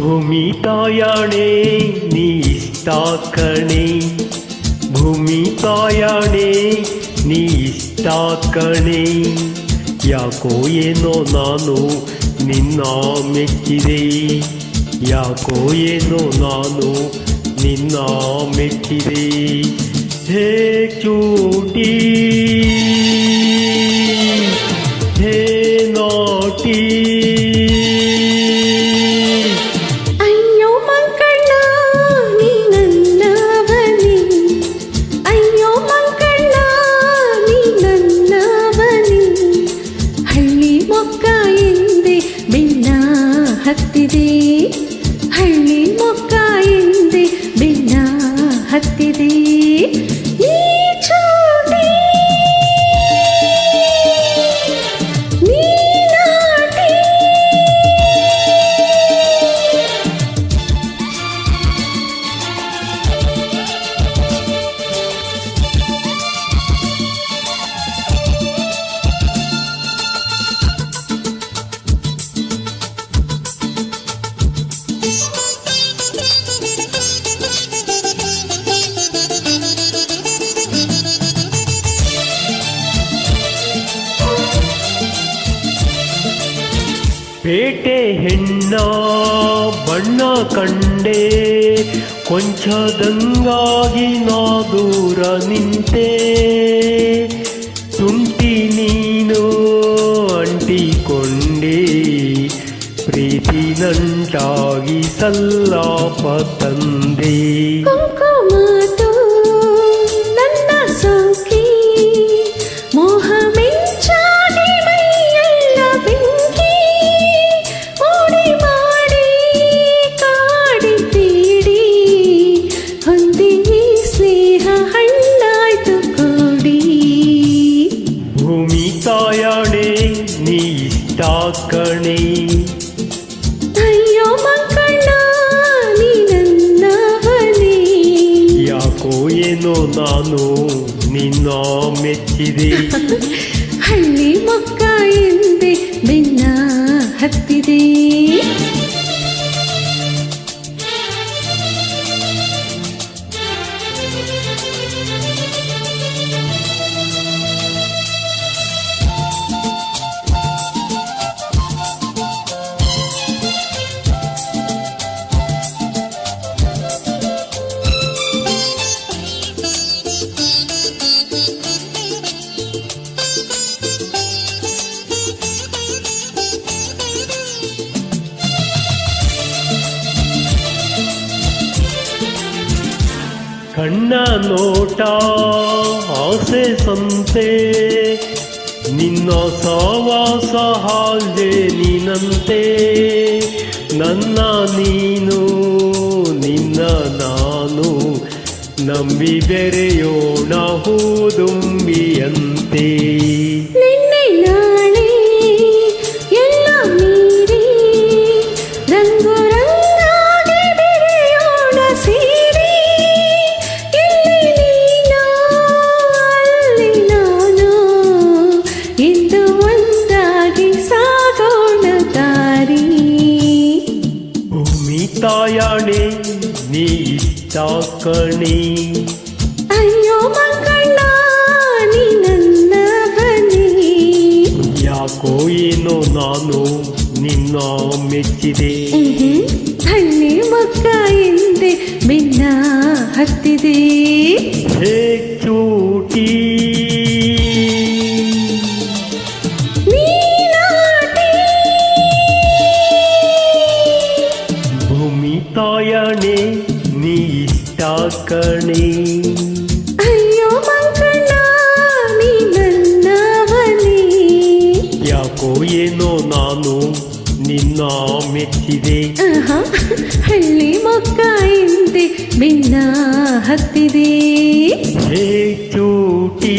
ಭೂಮಿ ತಾಯಾಣೆ ನೀ ಇಷ್ಟ ಕಣೆ, ಭೂಮಿ ತಾಯಾಣೆ ನೀ ಇಷ್ಟ ಕಣೆ. ಯಾಕೋ ಏನೋ ನಾನು ನಿನ್ನ ಮೆಚ್ಚಿದೆ, ಯಾಕೋ ಏನೋ ನಾನು ನಿನ್ನ ಮೆಚ್ಚಿದೆ. ಹೇ ಚೂಟಿ ಹೇ ನಾಟಿ. ಅಯ್ಯೋ ಮಂಕಣ್ಣ ನೀ ನನ್ನವನೇ, ಅಯ್ಯೋ ಮಂಕಣ್ಣ ನೀ ನನ್ನವನೇ. ಹಳ್ಳಿ ಮೊಕ್ಕ ಎಂದೆ ಬೆನ್ನ ಹತ್ತಿದೆ, ಹಳ್ಳಿ ಮೊಕ್ಕ ಎಂದೆ ಬೆನ್ನ ಹತ್ತಿದೆ. ನೀ ಚೂಟಿ ನೀ ನಾಟಿ. ಪೇಟೆ ಹೆಣ್ಣ ಬಣ್ಣ ಕಂಡೆ, ಕೊಂಚದಂಗಾಗಿ ನಾ ದೂರ ನಿಂತೆ. ತುಂಟಿ ನೀನು ಅಂಟಿಕೊಂಡೆ, ಪ್ರೀತಿ ನಂಟಾಗಿ ಸಲ್ಲಾಪ ತಂದೆ. ಕುಂಕುಮದು ನನ್ನ ಸೋಕಿ, ಮೋಹ ಮೆಂಚಾಗಿ ಮೈಯೆಲ್ಲ ಬೆಂಕಿ. ಓಡಿ ಮಾಡಿ ಕಾಡಿ ತೀಡಿ, ಹೊಂದಿ ಸ್ನೇಹ ಹಣ್ಣಾಯ್ತು ಕೂಡಿ. ಭೂಮಿ ತಾಯಾಣೆ ನೀ ಇಷ್ಟ ಕಣೆ, ಅಯ್ಯೋ ಮಂಕಣ್ಣ ನೀ ನನ್ನವನೇ. ಯಾಕೋ ಏನೋ ನಾನು ನಿನ್ನ ಮೆಚ್ಚಿದೆ. ಹಳ್ಳಿ ಮೊಕ್ಕ ಎಂದೆ ಬೆನ್ನ ಹತ್ತಿದೆ. ಕಣ್ಣ ನೋಟ ಆಸೆ ಸಂತೆ, ನಿನ್ನ ಸವಾಸ ಹಾಲ್ದೆ ನೀನಂತೆ. ನನ್ನ ನೀನು ನಿನ್ನ ನಾನು, ನಂಬಿ ಬೆರೆಯೋಣ ಹೂದುಂಬಿಯಂತೆ. ನಿನ್ನೆ ನಾಳೆ ಎಲ್ಲ ಮೀರಿ, ರಂಗು ರಂಗಾಗಿ ಬೆರೆಯೋಣ ಸೇರಿ. ಇಲ್ಲಿ ನೀನು ಅಲ್ಲಿ ನಾನು, ಇಂದು ಒಂದಾಗಿ ಸಾಗೋಣ ದಾರಿ. ಭೂಮಿ ತಾಯಾಣೆ ನೀ ಇಷ್ಟ ಕಣೆ, ಅಯ್ಯೋ ಮಂಕಣ್ಣ ನೀ ನನ್ನವನೇ. ಯಾಕೋ ಏನೋ ನಾನು ನಿನ್ನ ಮೆಚ್ಚಿದೆ. ಹಳ್ಳಿ ಮೊಕ್ಕ ಎಂದೆ ಬೆನ್ನ ಹತ್ತಿದೆ. ಹೇ ಚೂಟಿ ನೀ ನಾಟಿ. ಭೂಮಿ ತಾಯಾಣೆ ನೀ ಇಷ್ಟ ಕಣೆ, ಅಯ್ಯೋ ಮಂಕಣ್ಣ ನೀ ನನ್ನವನೇ. ಯಾಕೋ ಏನೋ ನಾನು ನಿನ್ನ ಮೆಚ್ಚಿದೆ. ಹಳ್ಳಿ ಮೊಕ್ಕ ಎಂದೆ ಬೆನ್ನ ಹತ್ತಿದೆ. ಹೇ ಚೂಟಿ